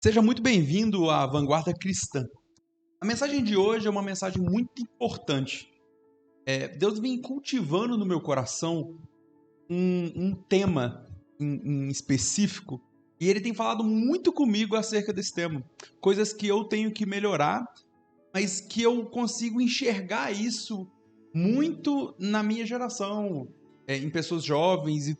Seja muito bem-vindo à Vanguarda Cristã. A mensagem de hoje é uma mensagem muito importante. Deus vem cultivando no meu coração um tema em específico e Ele tem falado muito comigo acerca desse tema. Coisas que eu tenho que melhorar, mas que eu consigo enxergar isso muito na minha geração, em pessoas jovens e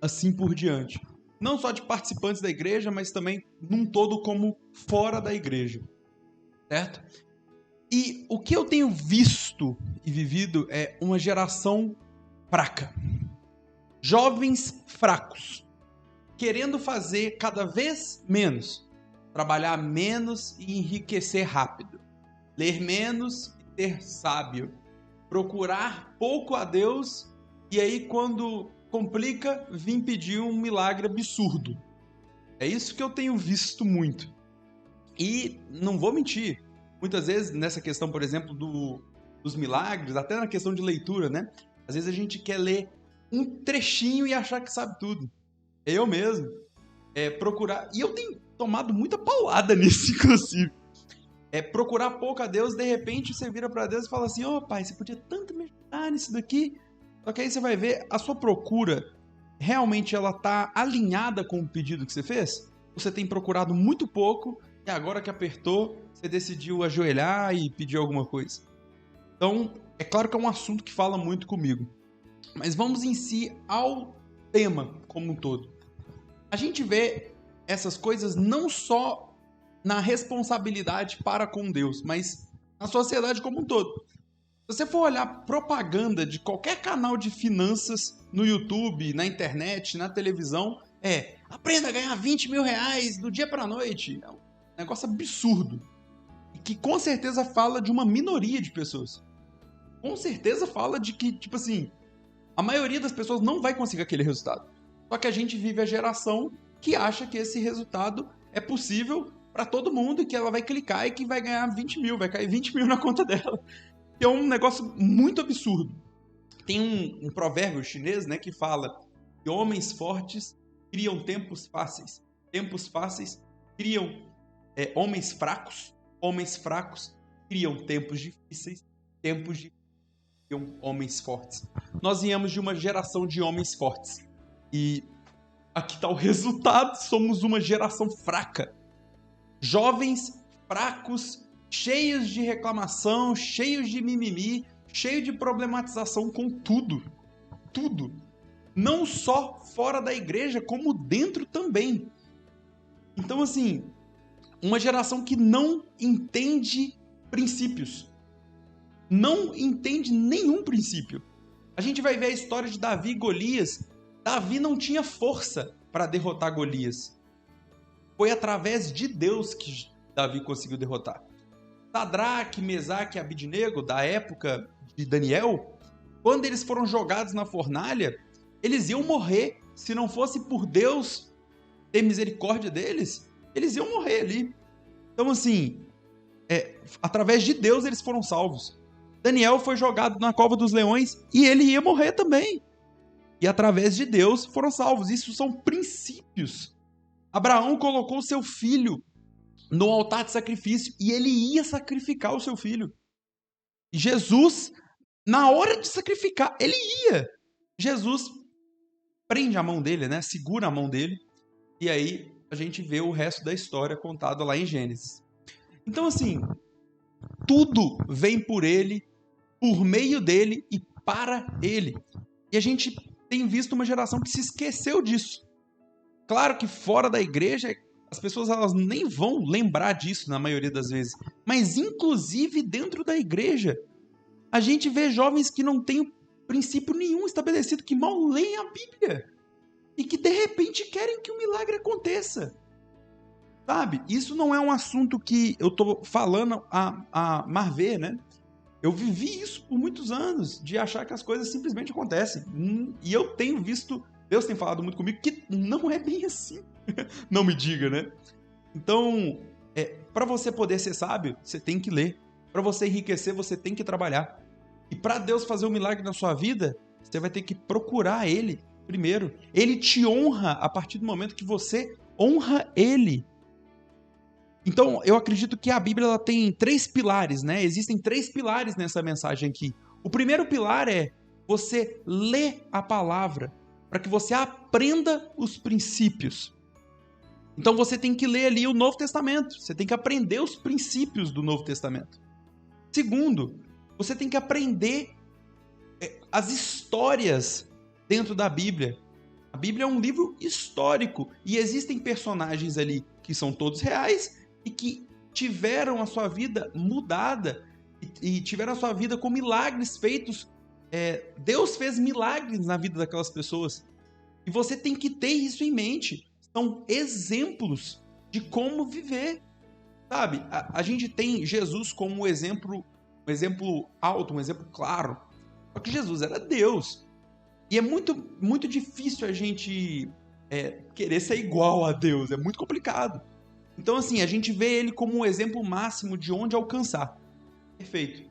assim por diante. Não só de participantes da igreja, mas também num todo como fora da igreja, certo? E o que eu tenho visto e vivido é uma geração fraca. Jovens fracos, querendo fazer cada vez menos, trabalhar menos e enriquecer rápido, ler menos e ter sábio, procurar pouco a Deus e aí quando complica, vir pedir um milagre absurdo. É isso que eu tenho visto muito. E não vou mentir, muitas vezes nessa questão, por exemplo, dos milagres, até na questão de leitura, né? Às vezes a gente quer ler um trechinho e achar que sabe tudo. Eu mesmo. Procurar... E eu tenho tomado muita paulada nisso, inclusive. Procurar pouco a Deus, de repente você vira para Deus e fala assim, pai, você podia tanto me ajudar nisso daqui. Só que aí você vai ver, a sua procura, realmente ela está alinhada com o pedido que você fez? Você tem procurado muito pouco e agora que apertou, você decidiu ajoelhar e pedir alguma coisa. Então, é claro que é um assunto que fala muito comigo. Mas vamos em si ao tema como um todo. A gente vê essas coisas não só na responsabilidade para com Deus, mas na sociedade como um todo. Se você for olhar propaganda de qualquer canal de finanças no YouTube, na internet, na televisão, aprenda a ganhar 20 mil reais do dia para a noite. É um negócio absurdo. E que com certeza fala de uma minoria de pessoas. Com certeza fala de que, tipo assim, a maioria das pessoas não vai conseguir aquele resultado. Só que a gente vive a geração que acha que esse resultado é possível para todo mundo e que ela vai clicar e que vai ganhar 20 mil, vai cair 20 mil na conta dela. É um negócio muito absurdo. Tem um provérbio chinês, né, que fala que homens fortes criam tempos fáceis. Tempos fáceis criam homens fracos criam tempos difíceis, tempos difíceis criam homens fortes. Nós viemos de uma geração de homens fortes. E aqui está o resultado, somos uma geração fraca. Jovens fracos, cheios de reclamação, cheios de mimimi, cheios de problematização com tudo. Tudo. Não só fora da igreja, como dentro também. Então, assim, uma geração que não entende princípios. Não entende nenhum princípio. A gente vai ver a história de Davi e Golias. Davi não tinha força para derrotar Golias. Foi através de Deus que Davi conseguiu derrotar. Sadraque, Mesaque e Abidnego, da época de Daniel, quando eles foram jogados na fornalha, eles iam morrer. Se não fosse por Deus ter misericórdia deles, eles iam morrer ali. Então, assim, através de Deus eles foram salvos. Daniel foi jogado na cova dos leões e ele ia morrer também. E através de Deus foram salvos. Isso são princípios. Abraão colocou seu filho no altar de sacrifício e ele ia sacrificar o seu filho. E Jesus, na hora de sacrificar, ele ia. Jesus prende a mão dele, né? Segura a mão dele. E aí a gente vê o resto da história contado lá em Gênesis. Então, assim, tudo vem por ele, por meio dele e para ele. E a gente tem visto uma geração que se esqueceu disso. Claro que fora da igreja, as pessoas elas nem vão lembrar disso na maioria das vezes. Mas, inclusive, dentro da igreja, a gente vê jovens que não têm princípio nenhum estabelecido, que mal leem a Bíblia. E que, de repente, querem que o milagre aconteça. Sabe? Isso não é um assunto que eu estou falando a mar ver, né? Eu vivi isso por muitos anos, de achar que as coisas simplesmente acontecem. E eu tenho visto... Deus tem falado muito comigo que não é bem assim. Não me diga, né? Então, para você poder ser sábio, você tem que ler. Para você enriquecer, você tem que trabalhar. E para Deus fazer um milagre na sua vida, você vai ter que procurar Ele primeiro. Ele te honra a partir do momento que você honra Ele. Então, eu acredito que a Bíblia ela tem 3 pilares, né? Existem 3 pilares nessa mensagem aqui. O primeiro pilar é você ler a palavra para que você aprenda os princípios. Então, você tem que ler ali o Novo Testamento. Você tem que aprender os princípios do Novo Testamento. Segundo, você tem que aprender as histórias dentro da Bíblia. A Bíblia é um livro histórico e existem personagens ali que são todos reais e que tiveram a sua vida mudada e tiveram a sua vida com milagres feitos. Deus fez milagres na vida daquelas pessoas. E você tem que ter isso em mente. São exemplos de como viver. Sabe? A gente tem Jesus como um exemplo alto, um exemplo claro. Só que Jesus era Deus. E é muito, muito difícil a gente querer ser igual a Deus. É muito complicado. Então, assim, a gente vê ele como um exemplo máximo de onde alcançar. Perfeito.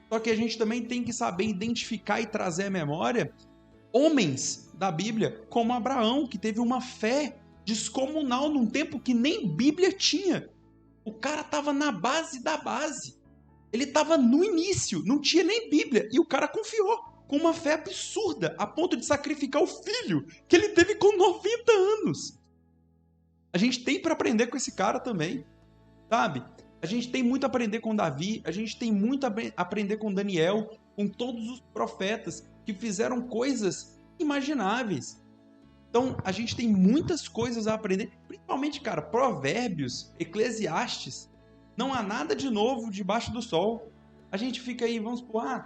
Só que a gente também tem que saber identificar e trazer à memória homens da Bíblia, como Abraão, que teve uma fé descomunal num tempo que nem Bíblia tinha. O cara estava na base da base. Ele estava no início, não tinha nem Bíblia. E o cara confiou com uma fé absurda, a ponto de sacrificar o filho que ele teve com 90 anos. A gente tem para aprender com esse cara também, sabe? A gente tem muito a aprender com Davi, a gente tem muito a aprender com Daniel, com todos os profetas que fizeram coisas inimagináveis. Então, a gente tem muitas coisas a aprender, principalmente, cara, Provérbios, Eclesiastes. Não há nada de novo debaixo do sol. A gente fica aí, vamos supor,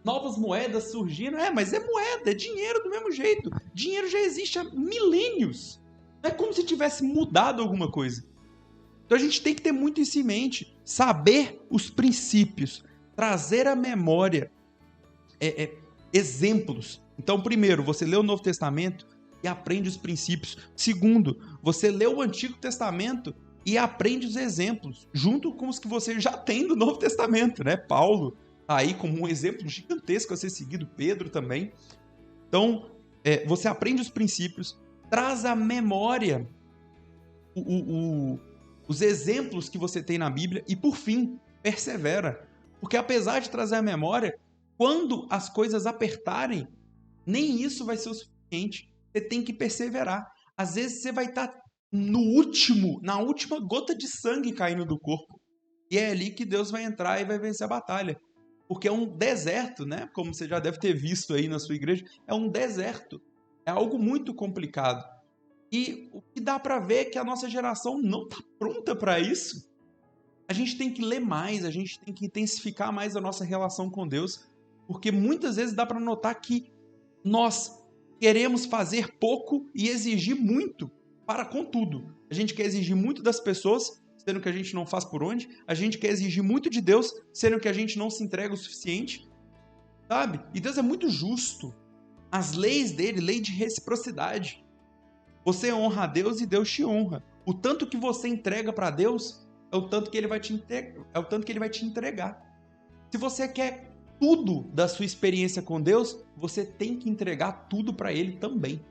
novas moedas surgindo. Mas é moeda, é dinheiro do mesmo jeito. Dinheiro já existe há milênios. Não é como se tivesse mudado alguma coisa. Então a gente tem que ter muito isso em mente. Saber os princípios. Trazer à memória exemplos. Então, primeiro, você lê o Novo Testamento e aprende os princípios. Segundo, você lê o Antigo Testamento e aprende os exemplos, junto com os que você já tem do Novo Testamento, né? Paulo tá aí como um exemplo gigantesco a ser seguido, Pedro também. Então, você aprende os princípios, traz à memória os exemplos que você tem na Bíblia e, por fim, persevera. Porque apesar de trazer à memória, quando as coisas apertarem, nem isso vai ser o suficiente. Você tem que perseverar. Às vezes você vai estar na última gota de sangue caindo do corpo. E é ali que Deus vai entrar e vai vencer a batalha. Porque é um deserto, né? Como você já deve ter visto aí na sua igreja, é um deserto. É algo muito complicado. E o que dá para ver é que a nossa geração não está pronta para isso. A gente tem que ler mais, a gente tem que intensificar mais a nossa relação com Deus, porque muitas vezes dá para notar que nós queremos fazer pouco e exigir muito para com tudo. A gente quer exigir muito das pessoas, sendo que a gente não faz por onde. A gente quer exigir muito de Deus, sendo que a gente não se entrega o suficiente. Sabe? E Deus é muito justo. As leis dele, lei de reciprocidade. Você honra a Deus e Deus te honra. O tanto que você entrega para Deus é o tanto que ele vai te entregar. Se você quer tudo da sua experiência com Deus, você tem que entregar tudo para ele também.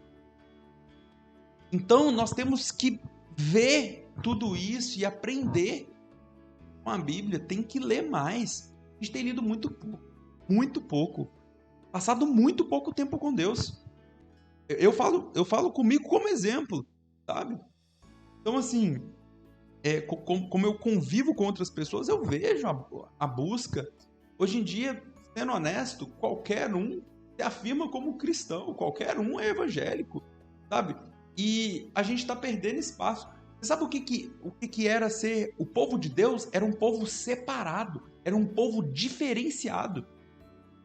Então, nós temos que ver tudo isso e aprender com a Bíblia. Tem que ler mais. A gente tem lido muito pouco. Passado muito pouco tempo com Deus. Eu falo comigo como exemplo, sabe? Então, assim, como eu convivo com outras pessoas, eu vejo a busca. Hoje em dia, sendo honesto, qualquer um se afirma como cristão, qualquer um é evangélico, sabe? E a gente está perdendo espaço. Você sabe o que era ser o povo de Deus? Era um povo separado, era um povo diferenciado.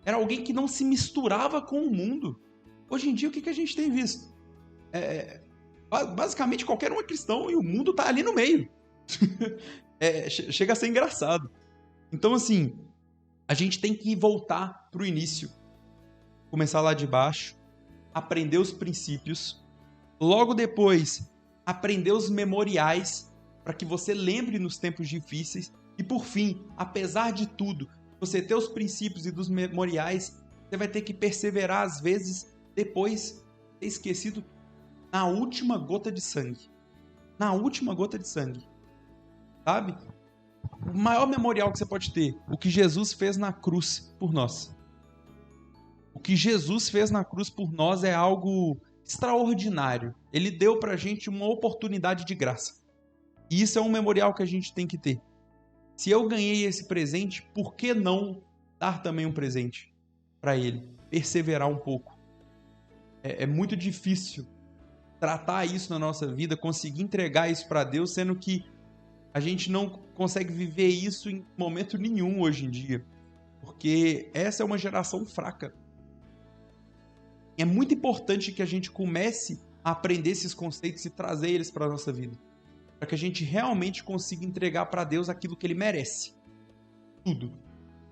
Era alguém que não se misturava com o mundo. Hoje em dia, o que a gente tem visto? Basicamente, qualquer um é cristão e o mundo está ali no meio. Chega a ser engraçado. Então, assim, a gente tem que voltar para o início. Começar lá de baixo, aprender os princípios. Logo depois, aprender os memoriais, para que você lembre nos tempos difíceis. E por fim, apesar de tudo, você ter os princípios e dos memoriais, você vai ter que perseverar às vezes depois de ter esquecido na última gota de sangue. Na última gota de sangue. sabe? O maior memorial que você pode ter, o que Jesus fez na cruz por nós. O que Jesus fez na cruz por nós é algo extraordinário. Ele deu pra gente uma oportunidade de graça. E isso é um memorial que a gente tem que ter. Se eu ganhei esse presente, por que não dar também um presente para ele? Perseverar um pouco. É muito difícil tratar isso na nossa vida, conseguir entregar isso para Deus, sendo que a gente não consegue viver isso em momento nenhum hoje em dia. Porque essa é uma geração fraca. É muito importante que a gente comece a aprender esses conceitos e trazer eles para a nossa vida. Para que a gente realmente consiga entregar para Deus aquilo que Ele merece. Tudo.